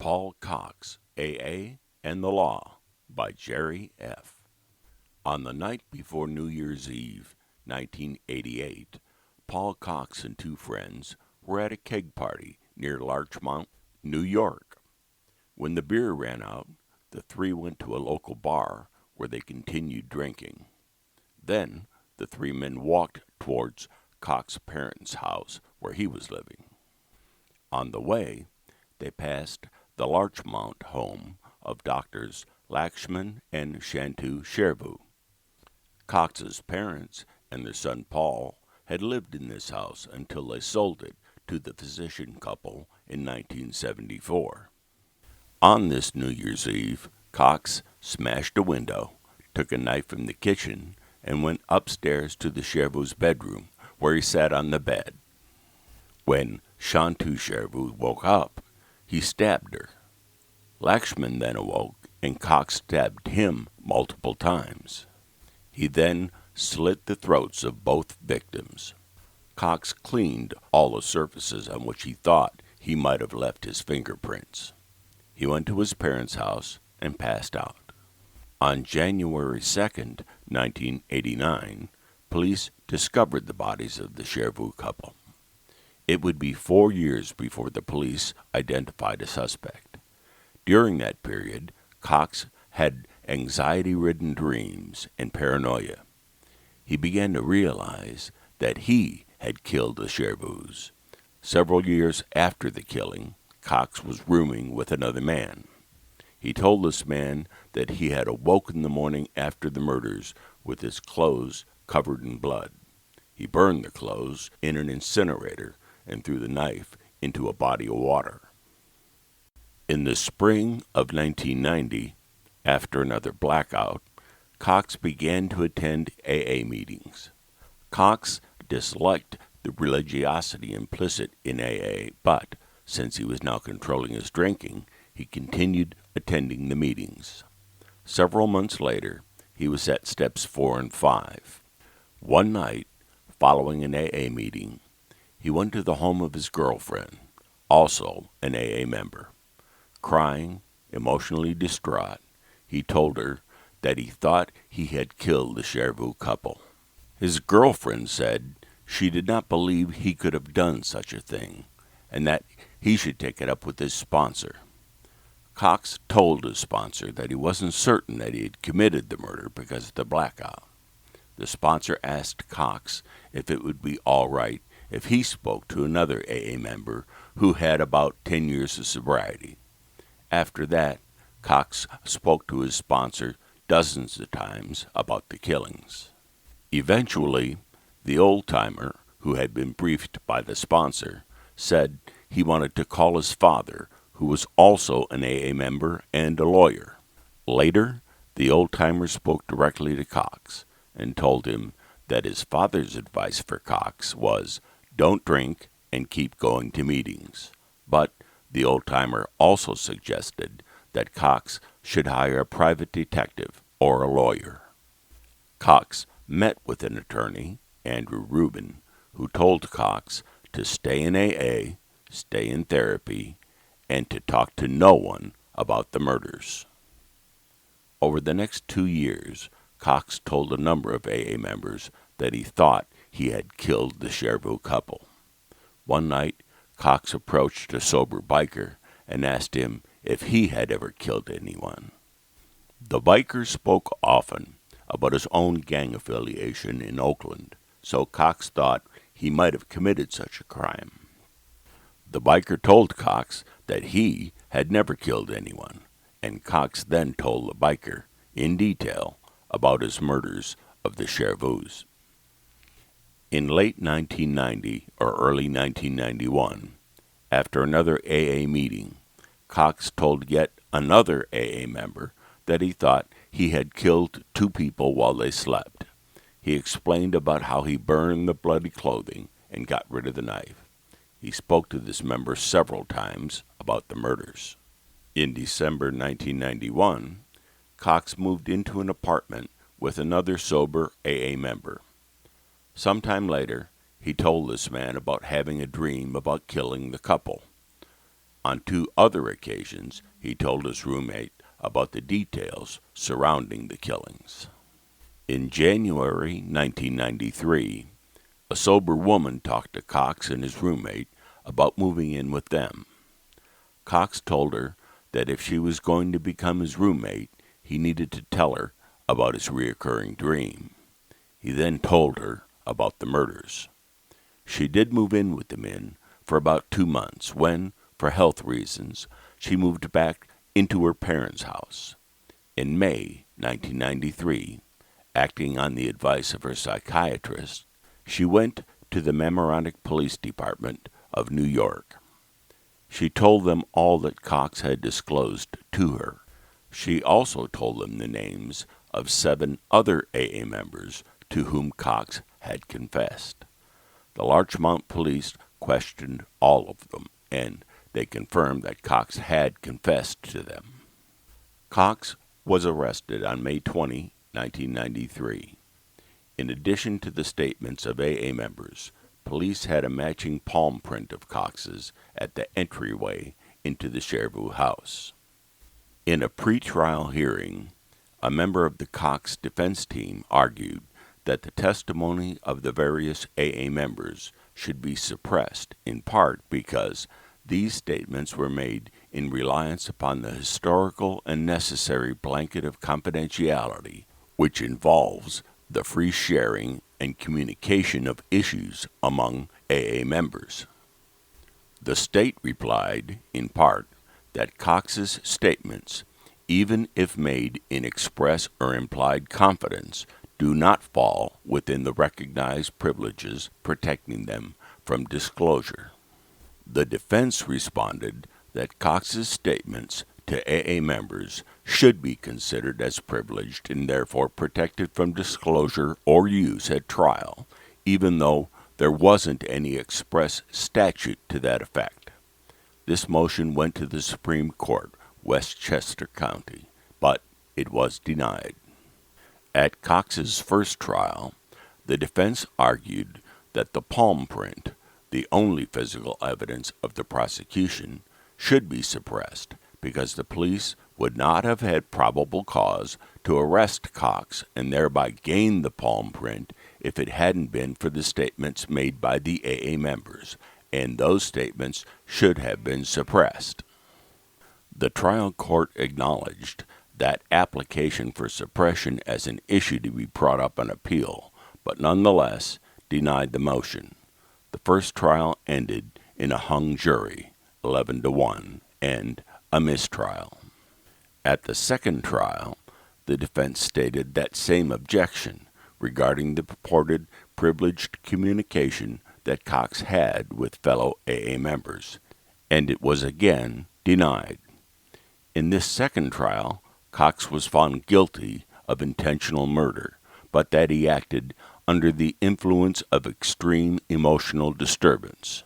Paul Cox, AA and the Law by Jerry F. On the night before New Year's Eve, 1988, Paul Cox and two friends were at a keg party near Larchmont, New York. When the beer ran out, the three went to a local bar where they continued drinking. Then the three men walked towards Cox's parents' house where he was living. On the way, they passed the Larchmont home of Doctors Lakshman and Shantu Shervu. Cox's parents and their son Paul had lived in this house until they sold it to the physician couple in 1974. On this New Year's Eve, Cox smashed a window, took a knife from the kitchen, and went upstairs to the Shervu's bedroom, where he sat on the bed. When Shantu Shervu woke up, he stabbed her. Lakshman then awoke, and Cox stabbed him multiple times. He then slit the throats of both victims. Cox cleaned all the surfaces on which he thought he might have left his fingerprints. He went to his parents' house and passed out. On January 2nd, 1989, police discovered the bodies of the Shervu couple. It would be 4 years before the police identified a suspect. During that period, Cox had anxiety-ridden dreams and paranoia. He began to realize that he had killed the Shervus. Several years after the killing, Cox was rooming with another man. He told this man that he had awoken the morning after the murders with his clothes covered in blood. He burned the clothes in an incinerator and threw the knife into a body of water. In the spring of 1990, after another blackout, Cox began to attend AA meetings. Cox disliked the religiosity implicit in AA, but since he was now controlling his drinking, he continued attending the meetings. Several months later, he was at steps 4 and 5. One night, following an AA meeting, he went to the home of his girlfriend, also an AA member. Crying, emotionally distraught, he told her that he thought he had killed the Shervu couple. His girlfriend said she did not believe he could have done such a thing, and that he should take it up with his sponsor. Cox told his sponsor that he wasn't certain that he had committed the murder because of the blackout. The sponsor asked Cox if it would be all right if he spoke to another AA member who had about 10 years of sobriety. After that, Cox spoke to his sponsor dozens of times about the killings. Eventually, the old-timer, who had been briefed by the sponsor, said he wanted to call his father, who was also an AA member and a lawyer. Later, the old-timer spoke directly to Cox and told him that his father's advice for Cox was, don't drink and keep going to meetings. But the old-timer also suggested that Cox should hire a private detective or a lawyer. Cox met with an attorney, Andrew Rubin, who told Cox to stay in AA, stay in therapy, and to talk to no one about the murders. Over the next 2 years, Cox told a number of AA members that he thought he had killed the Shervu couple. One night, Cox approached a sober biker and asked him if he had ever killed anyone. The biker spoke often about his own gang affiliation in Oakland, so Cox thought he might have committed such a crime. The biker told Cox that he had never killed anyone, and Cox then told the biker, in detail, about his murders of the Shervus. In late 1990 or early 1991, after another AA meeting, Cox told yet another AA member that he thought he had killed 2 people while they slept. He explained about how he burned the bloody clothing and got rid of the knife. He spoke to this member several times about the murders. In December 1991, Cox moved into an apartment with another sober AA member. Sometime later, he told this man about having a dream about killing the couple. On two other occasions, he told his roommate about the details surrounding the killings. In January 1993, a sober woman talked to Cox and his roommate about moving in with them. Cox told her that if she was going to become his roommate, he needed to tell her about his reoccurring dream. He then told her about the murders. She did move in with the men for about 2 months when, for health reasons, she moved back into her parents' house. In May 1993, acting on the advice of her psychiatrist, she went to the Mamaroneck Police Department of New York. She told them all that Cox had disclosed to her. She also told them the names of 7 other AA members to whom Cox had confessed. The Larchmont police questioned all of them, and they confirmed that Cox had confessed to them. Cox was arrested on May 20, 1993. In addition to the statements of AA members, police had a matching palm print of Cox's at the entryway into the Cherbourg house. In a pretrial hearing, a member of the Cox defense team argued that the testimony of the various AA members should be suppressed, in part because these statements were made in reliance upon the historical and necessary blanket of confidentiality, which involves the free sharing and communication of issues among AA members. The state replied, in part, that Cox's statements, even if made in express or implied confidence, do not fall within the recognized privileges protecting them from disclosure. The defense responded that Cox's statements to AA members should be considered as privileged and therefore protected from disclosure or use at trial, even though there wasn't any express statute to that effect. This motion went to the Supreme Court, Westchester County, but it was denied. At Cox's first trial, the defense argued that the palm print, the only physical evidence of the prosecution, should be suppressed because the police would not have had probable cause to arrest Cox and thereby gain the palm print if it hadn't been for the statements made by the AA members, and those statements should have been suppressed. The trial court acknowledged that application for suppression as an issue to be brought up on appeal, but nonetheless denied the motion. The first trial ended in a hung jury, 11-1, and a mistrial. At the second trial, the defense stated that same objection regarding the purported privileged communication that Cox had with fellow AA members, and it was again denied. In this second trial, Cox was found guilty of intentional murder, but that he acted under the influence of extreme emotional disturbance.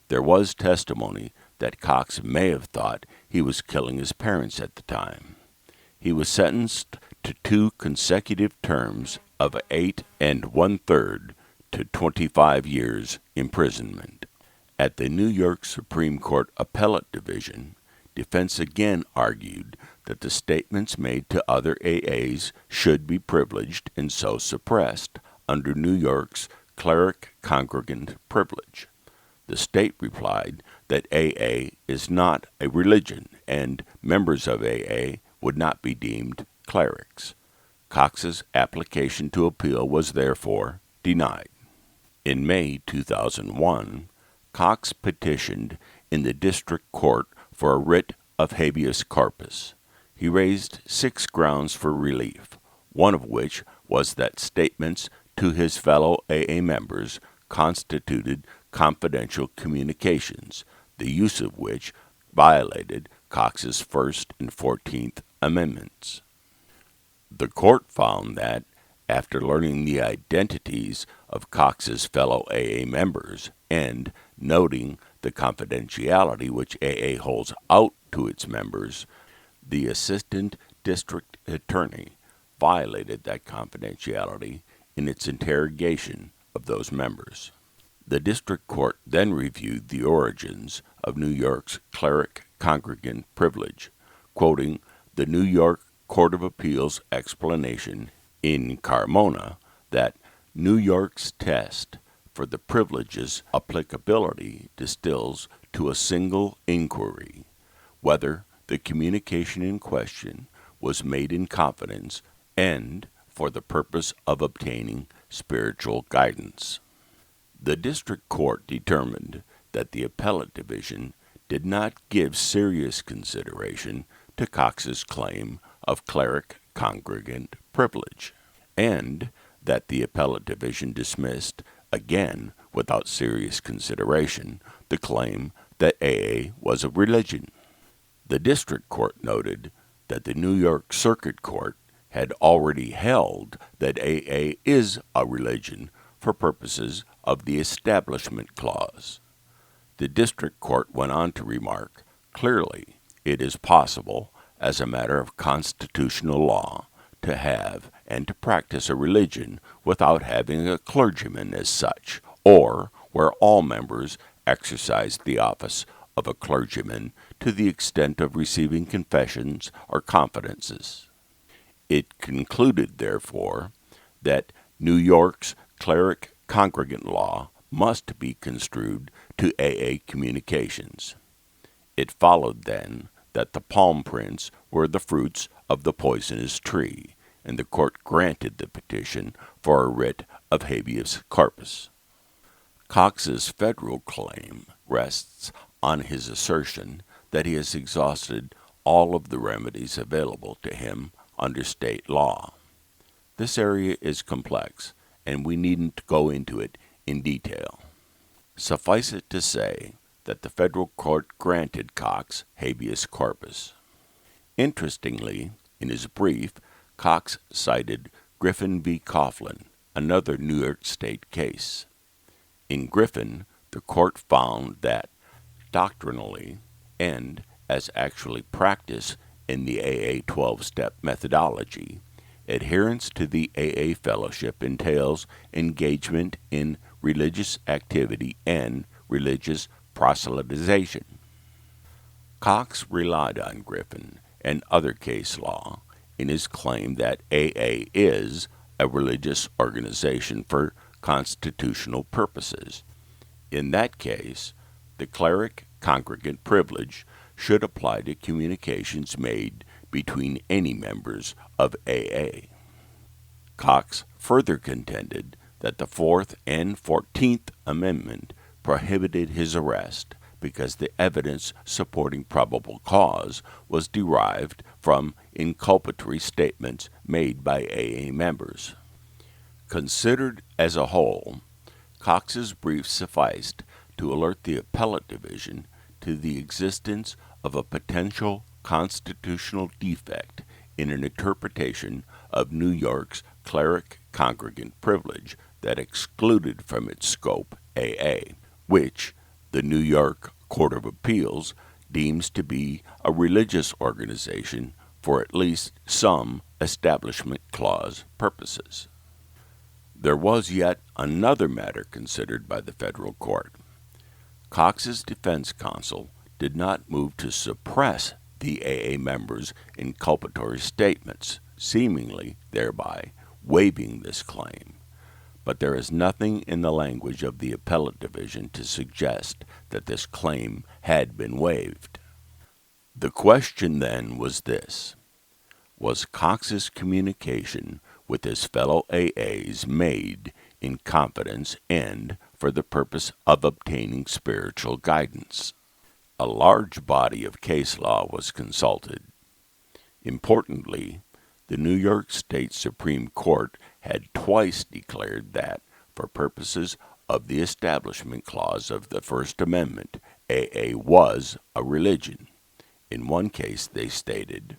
There was testimony that Cox may have thought he was killing his parents at the time. He was sentenced to 2 consecutive terms of 8 1/3 to 25 years imprisonment. At the New York Supreme Court Appellate Division, defense again argued that the statements made to other AAs should be privileged and so suppressed under New York's cleric-congregant privilege. The state replied that AA is not a religion and members of AA would not be deemed clerics. Cox's application to appeal was therefore denied. In May 2001, Cox petitioned in the district court for a writ of habeas corpus. He raised 6 grounds for relief, one of which was that statements to his fellow AA members constituted confidential communications, the use of which violated Cox's First and 14th Amendments. The court found that, after learning the identities of Cox's fellow AA members and noting the confidentiality which AA holds out to its members, the assistant district attorney violated that confidentiality in its interrogation of those members. The district court then reviewed the origins of New York's cleric-congregant privilege, quoting the New York Court of Appeals explanation in Carmona that New York's test for the privilege's applicability distills to a single inquiry, whether the communication in question was made in confidence and for the purpose of obtaining spiritual guidance. The district court determined that the appellate division did not give serious consideration to Cox's claim of cleric-congregant privilege, and that the appellate division dismissed, again without serious consideration, the claim that AA was a religion. The district court noted that the New York Circuit Court had already held that AA is a religion for purposes of the Establishment Clause. The district court went on to remark, clearly, it is possible, as a matter of constitutional law, to have and to practice a religion without having a clergyman as such, or where all members exercise the office of a clergyman to the extent of receiving confessions or confidences. It concluded, therefore, that New York's cleric-congregant law must be construed to AA communications. It followed, then, that the palm prints were the fruits of the poisonous tree, and the court granted the petition for a writ of habeas corpus. Cox's federal claim rests on his assertion that he has exhausted all of the remedies available to him under state law. This area is complex, and we needn't go into it in detail. Suffice it to say that the federal court granted Cox habeas corpus. Interestingly, in his brief, Cox cited Griffin v. Coughlin, another New York State case. In Griffin, the court found that, doctrinally and as actually practiced in the AA 12-step methodology, adherence to the AA fellowship entails engagement in religious activity and religious proselytization. Cox relied on Griffin and other case law in his claim that AA is a religious organization for constitutional purposes. In that case, the cleric-congregant privilege should apply to communications made between any members of AA. Cox further contended that the Fourth and 14th Amendment prohibited his arrest because the evidence supporting probable cause was derived from inculpatory statements made by AA members. Considered as a whole, Cox's brief sufficed to alert the appellate division to the existence of a potential constitutional defect in an interpretation of New York's cleric-congregant privilege that excluded from its scope AA, which the New York Court of Appeals deems to be a religious organization for at least some Establishment Clause purposes. There was yet another matter considered by the federal court. Cox's defense counsel did not move to suppress the AA members' inculpatory statements, seemingly thereby waiving this claim. But there is nothing in the language of the appellate division to suggest that this claim had been waived. The question then was this: was Cox's communication with his fellow AAs made in confidence and for the purpose of obtaining spiritual guidance? A large body of case law was consulted. Importantly, the New York State Supreme Court had twice declared that, for purposes of the Establishment Clause of the First Amendment, AA was a religion. In one case, they stated,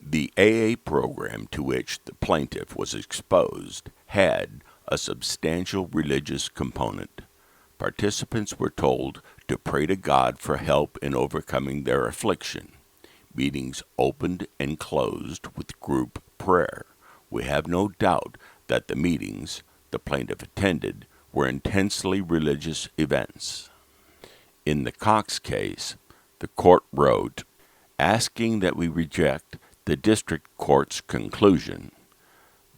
"The AA program to which the plaintiff was exposed had a substantial religious component. Participants were told to pray to God for help in overcoming their affliction. Meetings opened and closed with group prayer. We have no doubt that the meetings the plaintiff attended were intensely religious events. In the Cox case, the court wrote, asking that we reject the district court's conclusion.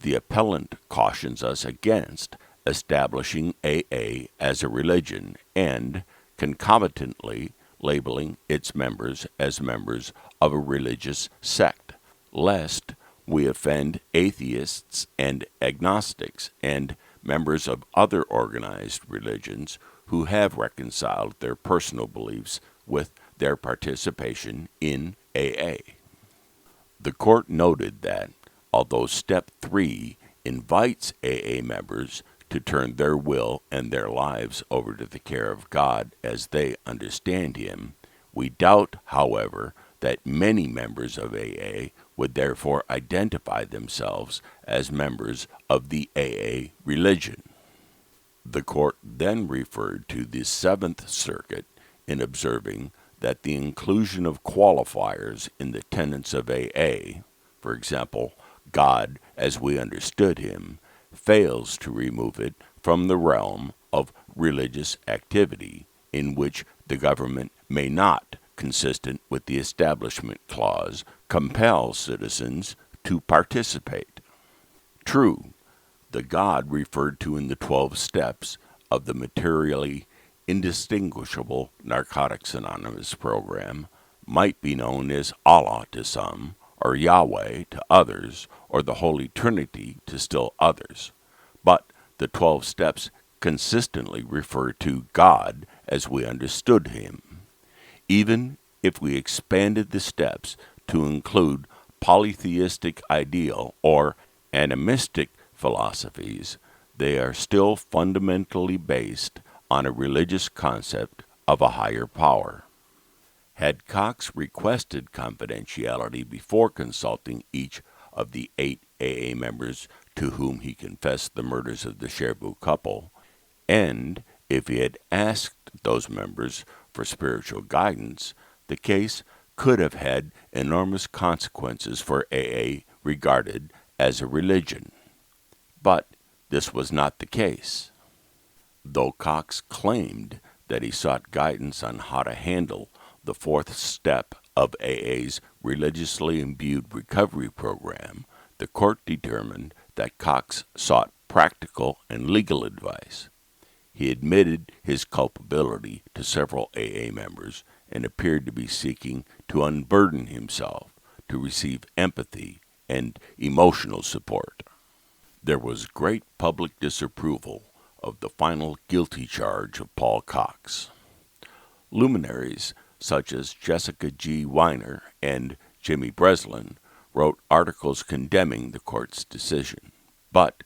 The appellant cautions us against establishing AA as a religion and, concomitantly, labeling its members as members of a religious sect, lest we offend atheists and agnostics and members of other organized religions who have reconciled their personal beliefs with their participation in AA. The court noted that, although Step 3 invites AA members to turn their will and their lives over to the care of God as they understand Him, we doubt, however, that many members of AA would therefore identify themselves as members of the AA religion. The court then referred to the Seventh Circuit in observing that the inclusion of qualifiers in the tenets of AA, for example, God as we understood Him, fails to remove it from the realm of religious activity in which the government may not, consistent with the Establishment Clause, compel citizens to participate. True, the God referred to in the 12 steps of the materially indistinguishable Narcotics Anonymous program might be known as Allah to some, or Yahweh to others, or the Holy Trinity to still others. But the 12 steps consistently refer to God as we understood Him. Even if we expanded the steps to include polytheistic ideal or animistic philosophies, they are still fundamentally based on a religious concept of a higher power. Had Cox requested confidentiality before consulting each of the 8 AA members to whom he confessed the murders of the Cherbourg couple, and if he had asked those members for spiritual guidance, the case could have had enormous consequences for AA regarded as a religion. But this was not the case. Though Cox claimed that he sought guidance on how to handle the 4th step of AA's religiously imbued recovery program, the court determined that Cox sought practical and legal advice. He admitted his culpability to several AA members and appeared to be seeking to unburden himself to receive empathy and emotional support. There was great public disapproval of the final guilty charge of Paul Cox. Luminaries such as Jessica G. Weiner and Jimmy Breslin wrote articles condemning the court's decision. But,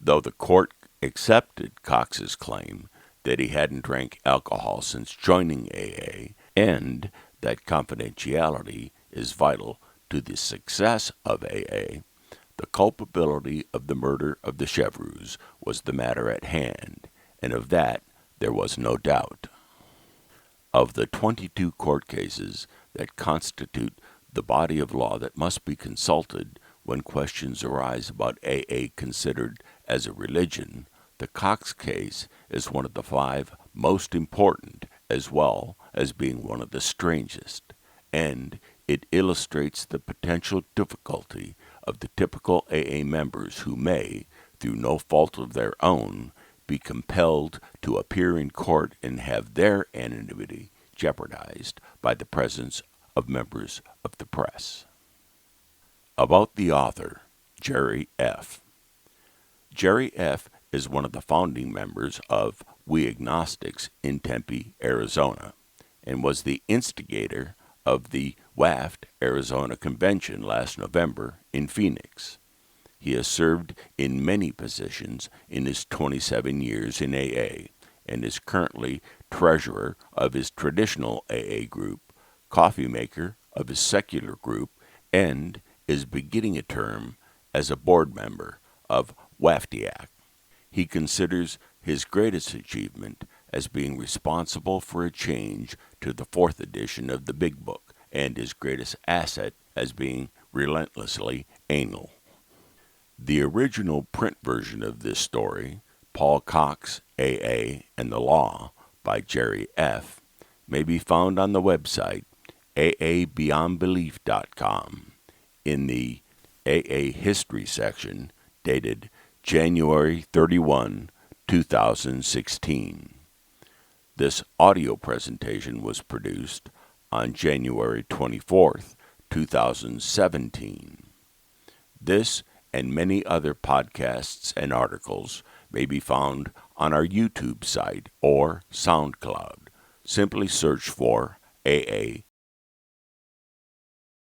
though the court accepted Cox's claim that he hadn't drank alcohol since joining AA and that confidentiality is vital to the success of AA, the culpability of the murder of the Chevreux was the matter at hand, and of that there was no doubt. Of the 22 court cases that constitute the body of law that must be consulted when questions arise about AA considered as a religion, the Cox case is one of the 5 most important, as well as being one of the strangest, and it illustrates the potential difficulty of the typical AA members who may, through no fault of their own, be compelled to appear in court and have their anonymity jeopardized by the presence of members of the press. About the author, Jerry F. Jerry F. is one of the founding members of We Agnostics in Tempe, Arizona, and was the instigator of the WAFT Arizona Convention last November in Phoenix. He has served in many positions in his 27 years in AA and is currently treasurer of his traditional AA group, coffee maker of his secular group, and is beginning a term as a board member of WAFTIAC. He considers his greatest achievement as being responsible for a change to the 4th edition of the Big Book, and his greatest asset as being relentlessly anal. The original print version of this story, Paul Cox AA and the Law by Jerry F. may be found on the website aabeyondbelief.com in the AA History section dated January 31, 2016. This audio presentation was produced on January 24th, 2017. This and many other podcasts and articles may be found on our YouTube site or SoundCloud. Simply search for AA